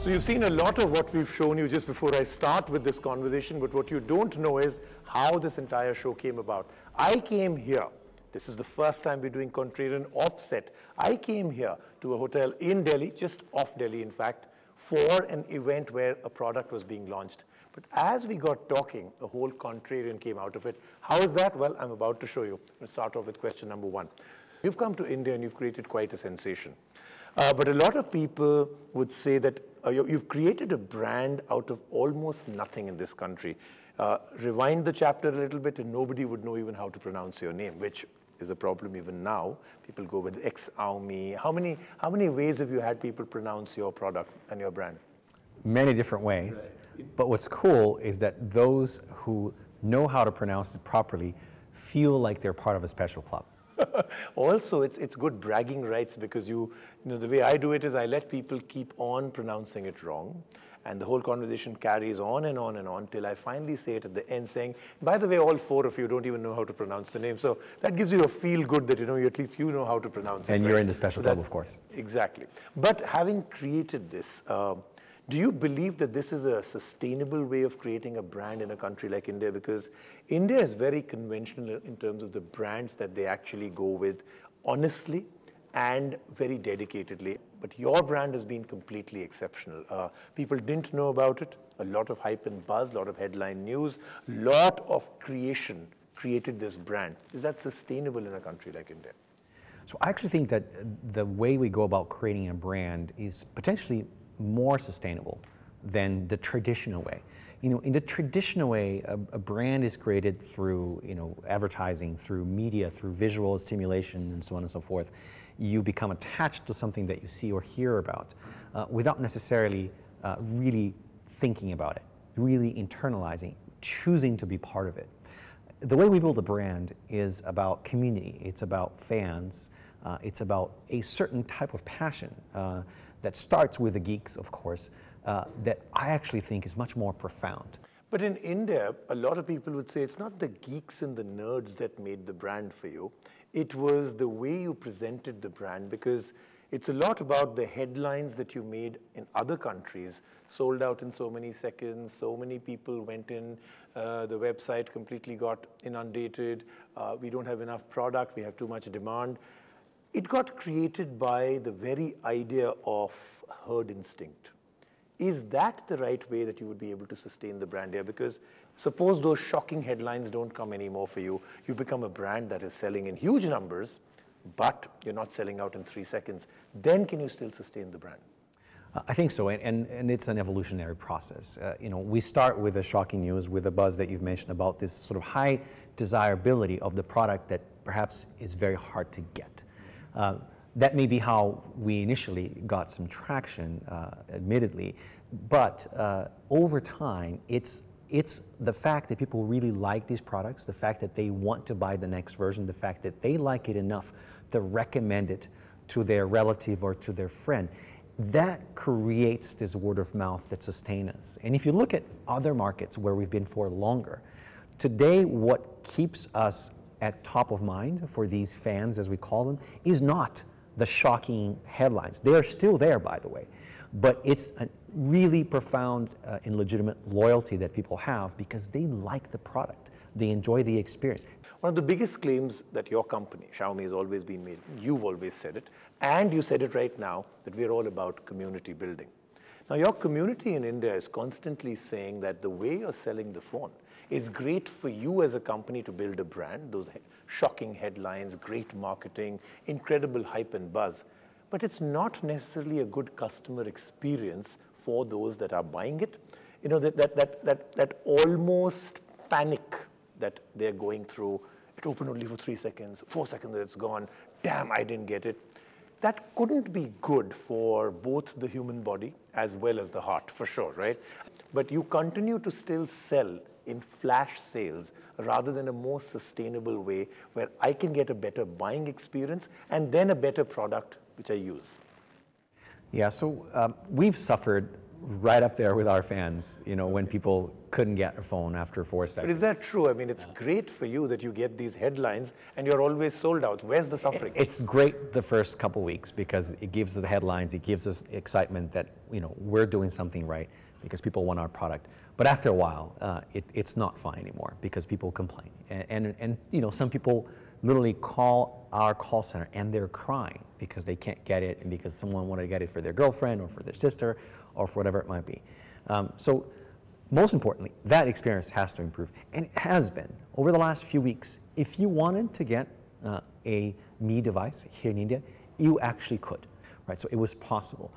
So you've seen a lot of what we've shown you just before I start with this conversation, but what you don't know is how this entire show came about. I came here. This is the first time we're doing Contrarian Offset. I came here to a hotel in Delhi, just off Delhi in fact, for an event where a product was being launched. But as we got talking, a whole Contrarian came out of it. How is that? Well, I'm about to show you. We'll start off with question number one. You've come to India and you've created quite a sensation. But a lot of people would say that you've created a brand out of almost nothing in this country. Rewind the chapter a little bit and nobody would know even how to pronounce your name, which is a problem even now. People go with Xiaomi. How many ways have you had people pronounce your product and your brand? Many different ways. Right. But what's cool is that those who know how to pronounce it properly feel like they're part of a special club. Also, it's good bragging rights because you know, the way I do it is I let people keep on pronouncing it wrong. And the whole conversation carries on and on and on till I finally say it at the end saying, by the way, all four of you don't even know how to pronounce the name. So that gives you a feel good that, at least you know how to pronounce it. And you're in the special club, of course. Exactly. But having created this, do you believe that this is a sustainable way of creating a brand in a country like India? Because India is very conventional in terms of the brands that they actually go with honestly and very dedicatedly. But your brand has been completely exceptional. People didn't know about it. A lot of hype and buzz, a lot of headline news, lot of creation created this brand. Is that sustainable in a country like India? So I actually think that the way we go about creating a brand is potentially more sustainable than the traditional way. In the traditional way, a brand is created through, advertising, through media, through visual stimulation, and so on and so forth. You become attached to something that you see or hear about without necessarily really thinking about it, really internalizing, choosing to be part of it. The way we build a brand is about community. It's about fans. It's about a certain type of passion that starts with the geeks, of course, that I actually think is much more profound. But in India, a lot of people would say it's not the geeks and the nerds that made the brand for you. It was the way you presented the brand, because it's a lot about the headlines that you made in other countries. Sold out in so many seconds, so many people went in, the website completely got inundated, we don't have enough product, we have too much demand. It got created by the very idea of herd instinct. Is that the right way that you would be able to sustain the brand here? Because suppose those shocking headlines don't come anymore for you. You become a brand that is selling in huge numbers, but you're not selling out in 3 seconds. Then can you still sustain the brand? I think so, and it's an evolutionary process. We start with the shocking news, with the buzz that you've mentioned about this sort of high desirability of the product that perhaps is very hard to get. That may be how we initially got some traction, admittedly, but over time, it's the fact that people really like these products, the fact that they want to buy the next version, the fact that they like it enough to recommend it to their relative or to their friend. That creates this word of mouth that sustains us. And if you look at other markets where we've been for longer, today what keeps us at top of mind for these fans, as we call them, is not the shocking headlines. They are still there, by the way, but it's a really profound and legitimate loyalty that people have because they like the product. They enjoy the experience. One of the biggest claims that your company, Xiaomi, has always been made, you've always said it, and you said it right now, that we're all about community building. Now, your community in India is constantly saying that the way you're selling the phone is great for you as a company to build a brand, those shocking headlines, great marketing, incredible hype and buzz. But it's not necessarily a good customer experience for those that are buying it. That almost panic that they're going through. It opened only for 3 seconds, 4 seconds, it's gone. Damn, I didn't get it. That couldn't be good for both the human body as well as the heart, for sure, right? But you continue to still sell in flash sales rather than a more sustainable way where I can get a better buying experience and then a better product which I use. Yeah, so we've suffered right up there with our fans, you know, when people couldn't get a phone after 4 seconds. But is that true? I mean, it's great for you that you get these headlines and you're always sold out. Where's the suffering? It's great the first couple weeks because it gives us the headlines, it gives us excitement that, you know, we're doing something right because people want our product. But after a while, it's not fun anymore because people complain. And you know, some people literally call our call center and they're crying because they can't get it and because someone wanted to get it for their girlfriend or for their sister or for whatever it might be. So most importantly, that experience has to improve. And it has been. Over the last few weeks, if you wanted to get a Mi device here in India, you actually could, right? So it was possible.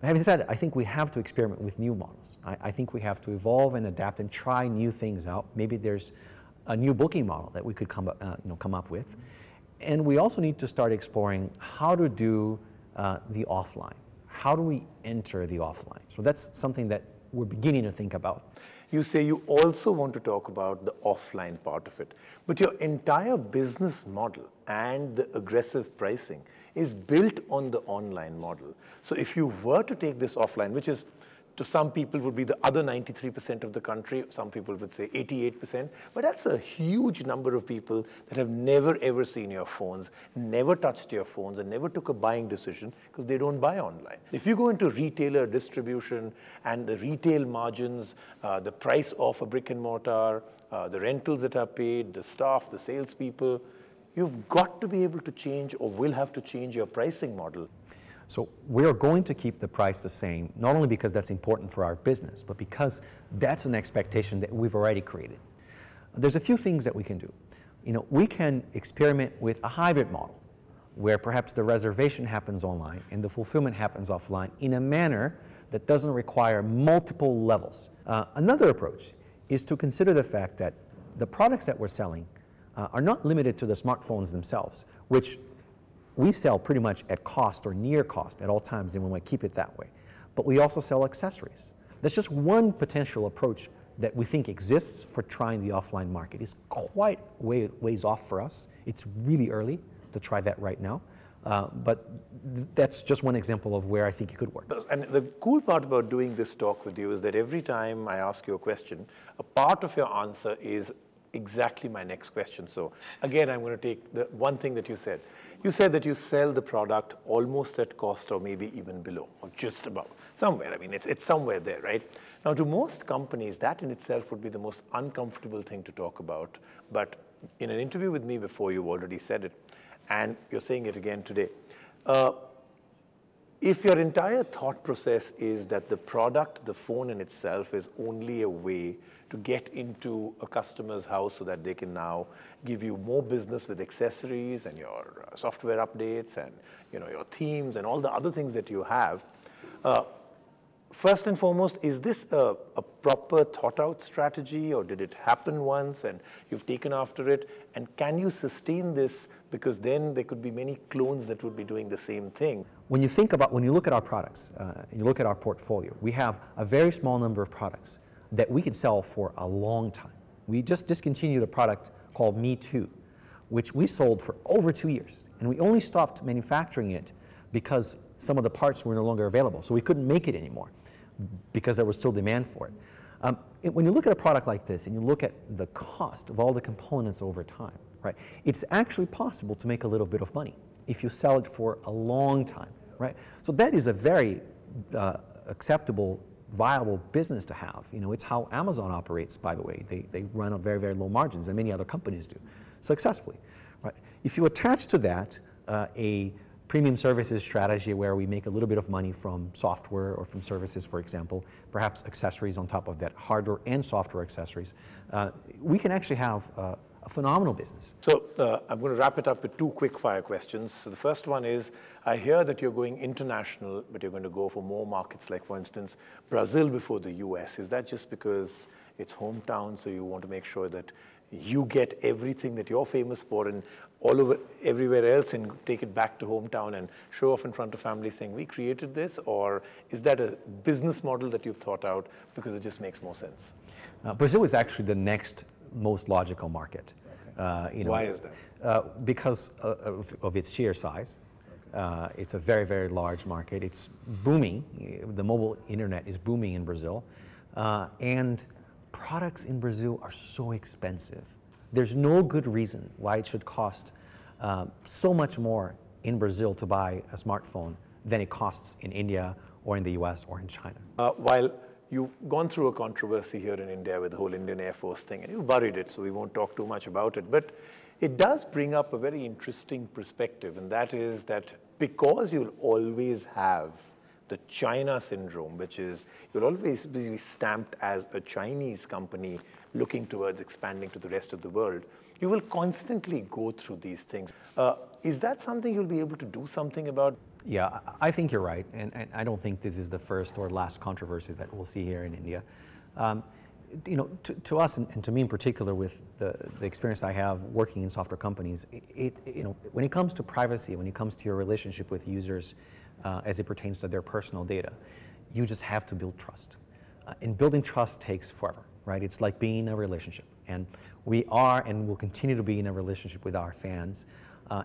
Having said it, I think we have to experiment with new models. I think we have to evolve and adapt and try new things out. Maybe there's a new booking model that we could come up with. And we also need to start exploring how to do the offline. How do we enter the offline? So that's something that we're beginning to think about. You say you also want to talk about the offline part of it, but your entire business model and the aggressive pricing is built on the online model. So if you were to take this offline, which is to some people would be the other 93% of the country, some people would say 88%, but that's a huge number of people that have never ever seen your phones, never touched your phones, and never took a buying decision because they don't buy online. If you go into retailer distribution and the retail margins, the price of a brick and mortar, the rentals that are paid, the staff, the salespeople, you've got to be able to change or will have to change your pricing model. So we're going to keep the price the same, not only because that's important for our business, but because that's an expectation that we've already created. There's a few things that we can do. You know, we can experiment with a hybrid model, where perhaps the reservation happens online and the fulfillment happens offline in a manner that doesn't require multiple levels. Another approach is to consider the fact that the products that we're selling are not limited to the smartphones themselves, which we sell pretty much at cost or near cost at all times, and we want to keep it that way. But we also sell accessories. That's just one potential approach that we think exists for trying the offline market. It's quite ways off for us. It's really early to try that right now. But that's just one example of where I think it could work. And the cool part about doing this talk with you is that every time I ask you a question, a part of your answer is exactly my next question. So again, I'm going to take the one thing that you said. You said that you sell the product almost at cost or maybe even below or just above, somewhere. I mean, it's somewhere there, right? Now, to most companies, that in itself would be the most uncomfortable thing to talk about. But in an interview with me before, you've already said it, and you're saying it again today. If your entire thought process is that the product, the phone in itself, is only a way to get into a customer's house so that they can now give you more business with accessories and your software updates and your themes and all the other things that you have, first and foremost, is this a proper thought-out strategy, or did it happen once and you've taken after it? And can you sustain this? Because then there could be many clones that would be doing the same thing. When you look at our products, and you look at our portfolio, we have a very small number of products that we can sell for a long time. We just discontinued a product called Mi 2, which we sold for over 2 years. And we only stopped manufacturing it because some of the parts were no longer available. So we couldn't make it anymore because there was still demand for it. When you look at a product like this and you look at the cost of all the components over time, right, it's actually possible to make a little bit of money if you sell it for a long time, right? So that is a very acceptable, viable business to have. It's how Amazon operates, by the way. They run on very, very low margins, and many other companies do successfully, right? If you attach to that a premium services strategy where we make a little bit of money from software or from services, for example, perhaps accessories on top of that, hardware and software accessories, we can actually have a phenomenal business. So I'm going to wrap it up with two quick fire questions. So the first one is, I hear that you're going international, but you're going to go for more markets, like for instance, Brazil before the US. Is that just because it's hometown, so you want to make sure that you get everything that you're famous for and all over everywhere else and take it back to hometown and show off in front of family saying, we created this? Or is that a business model that you've thought out because it just makes more sense? Brazil is actually the next most logical market. Okay. Why is that? Because of its sheer size. It's a very, very large market. It's booming. The mobile internet is booming in Brazil. And products in Brazil are so expensive. There's no good reason why it should cost so much more in Brazil to buy a smartphone than it costs in India or in the US or in China. While you've gone through a controversy here in India with the whole Indian Air Force thing, and you've buried it, so we won't talk too much about it, but it does bring up a very interesting perspective, and that is that because you'll always have the China syndrome, which is you'll always be stamped as a Chinese company looking towards expanding to the rest of the world, you will constantly go through these things. Is that something you'll be able to do something about? Yeah, I think you're right, and I don't think this is the first or last controversy that we'll see here in India. You know, to us and to me in particular, with the experience I have working in software companies, you know, when it comes to privacy, when it comes to your relationship with users as it pertains to their personal data, you just have to build trust. And building trust takes forever, right? It's like being in a relationship, and we are and will continue to be in a relationship with our fans.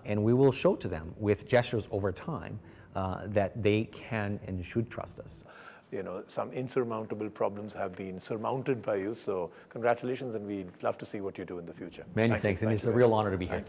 And we will show to them with gestures over time that they can and should trust us. You know, some insurmountable problems have been surmounted by you, so congratulations, and we'd love to see what you do in the future. Many thanks, and it's a real honor to be here.